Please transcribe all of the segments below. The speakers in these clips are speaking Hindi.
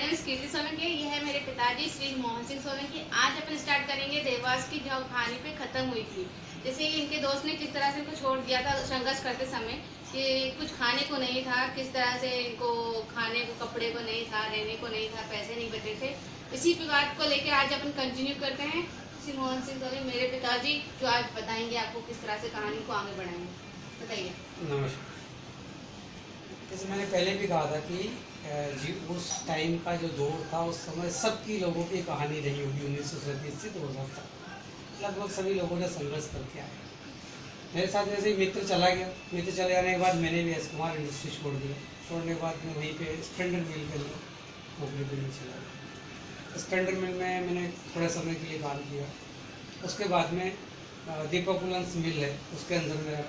नेम इज कीर्ति सोलंकी। ये है मेरे पिताजी श्री मोहन सिंह सोलंकी। आज अपन स्टार्ट करेंगे देवास की जो कहानी पे खत्म हुई थी। जैसे कि इनके दोस्त ने किस तरह से इनको छोड़ दिया था संघर्ष करते समय, कि कुछ खाने को नहीं था, किस तरह से इनको खाने को, कपड़े को नहीं था, रहने को नहीं था, पैसे नहीं बचे थे। इसी बात को लेकर आज अपन कंटिन्यू करते हैं। श्री मोहन सिंह सोलंकी मेरे पिताजी जो आज बताएंगे आपको किस तरह से कहानी को आगे बढ़ाएंगे। बताइए। नमस्कार। जैसे मैंने पहले भी कहा था कि जी उस टाइम का जो दौर था, उस समय सबकी लोगों की कहानी रही होगी। 1937 से 2000 तक लगभग सभी लोगों ने संघर्ष करके आए। मेरे साथ जैसे ही मित्र चला गया, मित्र चले जाने के बाद मैंने भी एस कुमार इंडस्ट्री छोड़ दिया। छोड़ने के बाद मैं वहीं पे स्टैंडर्ड मिल के अंदर नौकरी करने चला गया। स्टैंडर्ड मिल में मैंने थोड़े समय के लिए काम किया। उसके बाद में दीपक उलंस मिल है, उसके अंदर मेरा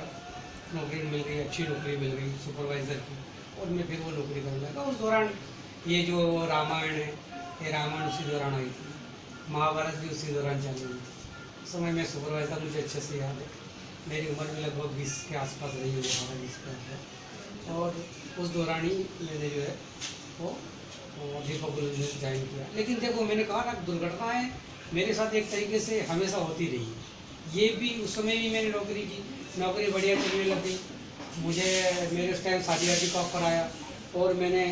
नौकरी मिल गई, अच्छी नौकरी मिल गई सुपरवाइज़र की, और मैं फिर वो नौकरी करने लगा। उस दौरान ये जो रामायण है, ये रामायण उसी दौरान आई थी, महाभारत भी उसी दौरान चल रही थी। उस समय मैं सुपरवाइज़र, मुझे अच्छे से याद है। मेरी उम्र भी लगभग 20 के आसपास रही होगी, 18-20 के आसपास। और उस दौरान ही मैंने जो है वो दीपक उलंस में ज्वाइन किया। लेकिन देखो, मैंने कहा ना, दुर्घटनाएँ मेरे साथ एक तरीके से हमेशा होती रही है। ये भी उस समय भी मैंने नौकरी की, नौकरी बढ़िया चलने लगी। मुझे मेरे उस टाइम शादी वादी का ऑफर आया, और मैंने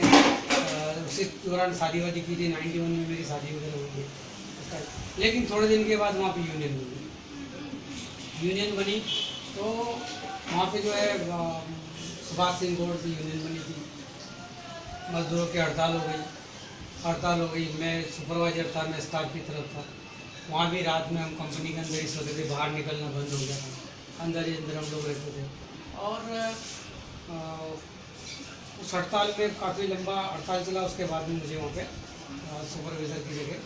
उसी दौरान शादी वादी की थी। 91 में मेरी शादी वगैरह हुई है। लेकिन थोड़े दिन के बाद वहाँ पे यूनियन बनी, तो वहाँ पे जो है सुभाष सिंह गौड़ की यूनियन बनी थी। मजदूरों की हड़ताल हो गई। मैं सुपरवाइजर था, मैं स्टाफ की तरफ था। वहाँ भी रात में हम कंपनी के अंदर ही सोते थे, बाहर निकलना बंद हो गया था। अंदर ही अंदर हम लोग रहते थे। और उस हड़ताल में काफ़ी लंबा हड़ताल चला। उसके बाद में मुझे वहाँ पे सुपरवाइज़र की जगह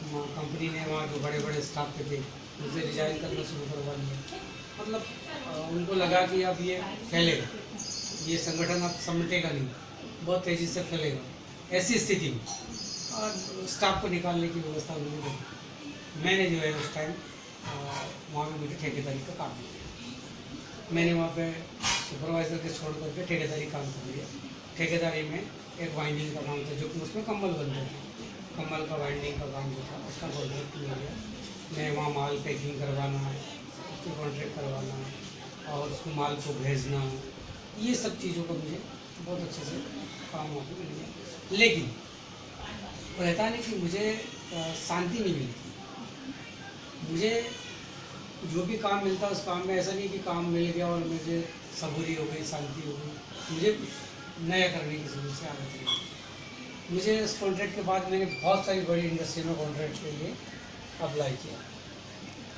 कंपनी ने, वहाँ जो बड़े बड़े स्टाफ के थे, मुझे रिजाइन करना शुरू करवा लिया। मतलब उनको लगा कि अब ये फैलेगा, ये संगठन अब समेटेगा नहीं, बहुत तेज़ी से फैलेगा। ऐसी स्थिति में और स्टाफ को निकालने की व्यवस्था उन्होंने की। मैंने जो है उस टाइम वहाँ पे मुझे ठेकेदारी का काम दिया। मैंने वहाँ पे सुपरवाइज़र के छोड़ करके ठेकेदारी काम कर लिया। ठेकेदारी में एक वाइंडिंग का काम था, जो कि उसमें कम्बल बनते थे। कम्बल का वाइंडिंग का काम जो था, उसका कॉन्ट्रैक्ट मिल गया। मैं वहाँ माल पैकिंग करवाना है, उसकी कॉन्ट्रैक्ट करवाना है, और उसको माल को भेजना, ये सब चीज़ों का मुझे बहुत अच्छे से काम वहाँ पे मिल गया। लेकिन रहता नहीं कि मुझे शांति नहीं मिलती। मुझे जो भी काम मिलता है, उस काम में ऐसा नहीं कि काम मिल गया और मुझे सबूरी हो गई, शांति हो गई। मुझे नया करने की समस्या आ रही है। मुझे इस कॉन्ट्रैक्ट के बाद मैंने बहुत सारी बड़ी इंडस्ट्री में कॉन्ट्रैक्ट के लिए अप्लाई किया,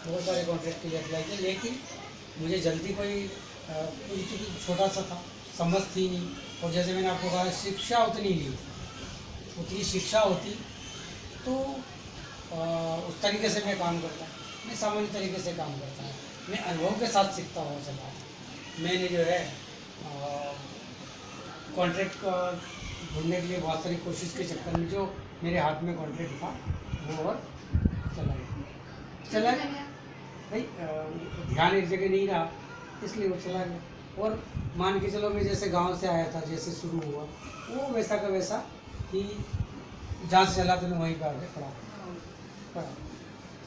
बहुत सारे कॉन्ट्रैक्ट के लिए अप्लाई किया। लेकिन मुझे जल्दी कोई छोटा सा था, समझ थी नहीं। और जैसे मैंने आपको कहा, शिक्षा उतनी नहीं थी। उतनी शिक्षा होती तो उस तरीके से मैं काम करता। मैं सामान्य तरीके से काम करता है, मैं अनुभव के साथ सीखता हुआ चला। मैंने जो है कॉन्ट्रैक्ट ढूंढने के लिए बहुत सारी कोशिश के चक्कर में जो मेरे हाथ में कॉन्ट्रैक्ट था, वो और चला गया भाई। ध्यान एक जगह नहीं रहा, इसलिए वो चला गया। और मान के चलो, मैं जैसे गांव से आया था, जैसे शुरू हुआ वो वैसा का वैसा कि जहाँ से चला तो मैं वहीं पर आके खड़ा।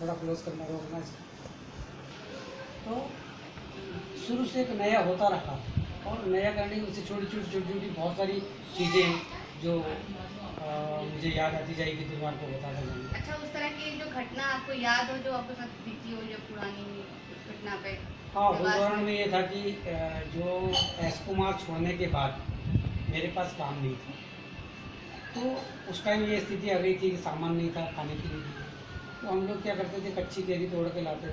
थोड़ा क्लोज करना, रोकना इसको। तो शुरू से एक नया होता रहा, और नया करने की मुझसे छोटी छोटी बहुत सारी चीज़ें जो मुझे याद आती जाएगी, तो मैं आपको बताता जाऊँगा। अच्छा, उस तरह की जो घटना आपको याद हो, जो आपके साथ बीती हो, जो पुरानी घटना पे? हाँ, उस दौरान में ये था कि जो एस कुमार छोड़ने के बाद मेरे पास काम नहीं था। तो उस टाइम ये स्थिति आ गई थी कि सामान नहीं था, खाने पीने के लिए। तो हम लोग क्या करते थे, कच्ची कैरी तोड़ के लाते थे,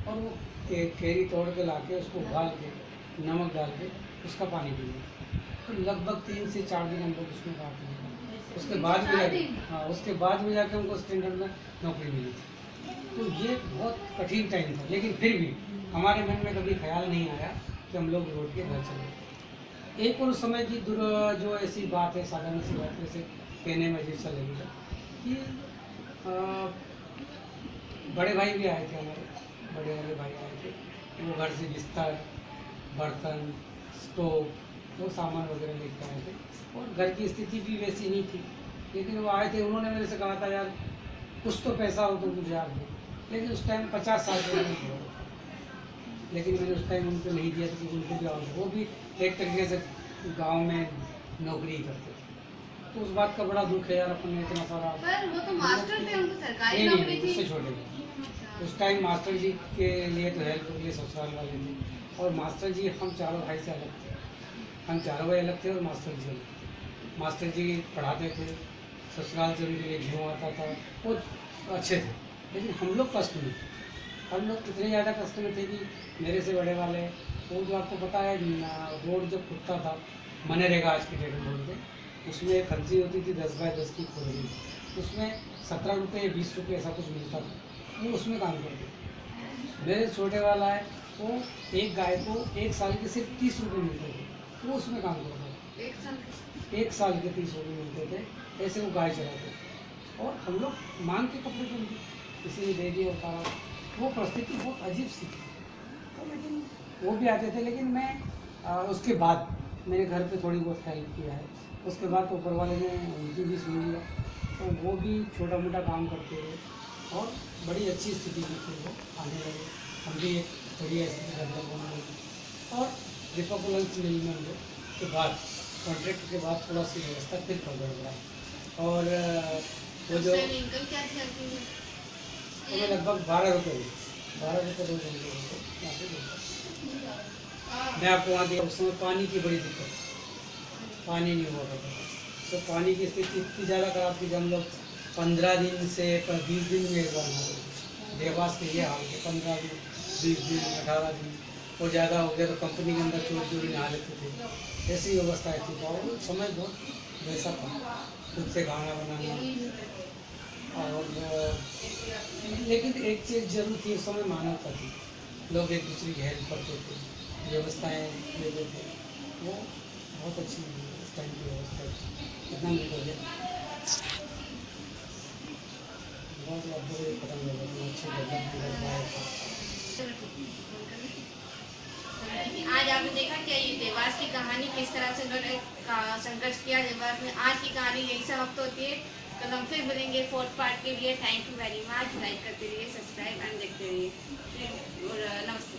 और वो कैरी तोड़ के ला के उसको उबाल के नमक डाल के उसका पानी पीते। तो लगभग 3 से 4 दिन हम लोग उसमें काटते थे। उसके बाद में उसके बाद में जाके हमको स्टैंडर्ड में नौकरी मिली थी। तो ये बहुत कठिन टाइम था, लेकिन फिर भी हमारे मन में कभी ख्याल नहीं आया कि हम लोग लौट के घर चले। एक और उस समय की जो ऐसी बात है, साधारण सी बात है, कहने में अजीब सा लगेगा कि बड़े भाई भी आए थे हमारे, बड़े वाले भाई आए थे। वो घर से बिस्तर, बर्तन, स्टोव, वो सामान वगैरह लेकर आए थे। और घर की स्थिति भी वैसी नहीं थी लेकिन वो आए थे, उन्होंने मेरे से कहा था यार कुछ तो पैसा हो तो मुझे आप दो, लेकिन उस टाइम 50 साल के मैंने, लेकिन मैंने उस टाइम उनको नहीं दिया था क्योंकि उनको भी वो भी एक तरीके से गांव में नौकरी करते थे। तो उस बात का बड़ा दुख है यार, अपन ने इतना सारा। पर वो तो मास्टर थे, उनको सरकारी नहीं नौकरी थी। उससे छोटे थे उस टाइम। मास्टर जी के लिए तो हेल्प के लिए ससुराल वाले थे, और मास्टर जी हम चारों भाई से अलग थे। हम चारों भाई अलग थे और मास्टर जी अलग थे। मास्टर जी पढ़ाते थे, ससुराल से उनके लिए घी आता था, वो अच्छे थे, लेकिन हम लोग कष्ट में थे। हम लोग इतने ज़्यादा कष्ट में थे कि मेरे से बड़े वाले, वो जो आपको पता है रोड जो खुदता था, मनरेगा आज की डेट में बोलते, उसमें एक खर्ची होती थी 10 बाय 10 की खोली, उसमें 17 रुपये 20 रुपये ऐसा कुछ मिलता था, वो उसमें काम करते थे। मेरे छोटे वाला है, वो एक गाय को 1 साल के सिर्फ 30 रुपये मिलते थे, वो उसमें काम करता था। 1 साल के 30 रुपये मिलते थे, ऐसे वो गाय चलाते थे, और हम लोग मांग के कपड़े पहनते, किसी ने दे दिया होता। वो परिस्थिति बहुत अजीब सी थी। तो लेकिन वो भी आते थे, लेकिन मैं उसके बाद मैंने घर पे थोड़ी बहुत हेल्प किया है। उसके बाद तो ऊपर वाले ने उनकी भी सुन लिया, तो वो भी छोटा मोटा काम करते रहे, और बड़ी अच्छी स्थिति में थे वो, आने लगे। हम भी एक बढ़िया स्थिति डेवलप होने लगी, और रिपकुलेंस मिल में हम लोग के बाद, कॉन्ट्रैक्ट के बाद थोड़ा सी व्यवस्था फिर कर गया। और वो जो इनकम क्या थी आपकी? हमें लगभग 12 रुपये रोज हम लोगों को यहाँ पे मिलता है। मैं आपको वहाँ दिया, उस समय पानी की बड़ी दिक्कत, पानी नहीं हुआ करता था। तो पानी की स्थिति इतनी ज़्यादा खराब थी कि हम लोग 15 दिन से 20 दिन में एक बार नहाते। देवास के ये हाल थे, 15 दिन 20 दिन 18 दिन, और ज़्यादा हो गया तो कंपनी के अंदर चोरी चोरी नहा लेते थे। ऐसी व्यवस्थाएँ थी, तो वो समय बहुत वैसा था, खुद से खाना बनाना। और लेकिन एक चीज़ जरूर थी, उस समय मानवता थी, लोग एक दूसरे की हेल्प करते थे, व्यवस्थाएं देते थे, वो बहुत अच्छी उस टाइम की व्यवस्था थी। इतना मिल हो गया, बहुत लगभग खत्म हो गया, अच्छे डेवलपमेंट हो गया। आज आपने देखा क्या ये देवास की कहानी किस तरह से उन्होंने संघर्ष किया देवास में। आज की कहानी यही समाप्त होती है। कल हम फिर मिलेंगे 4th पार्ट के लिए। Thank you very much. Like करते रहिए, सब्सक्राइब एंड देखते रहिए, और नमस्ते।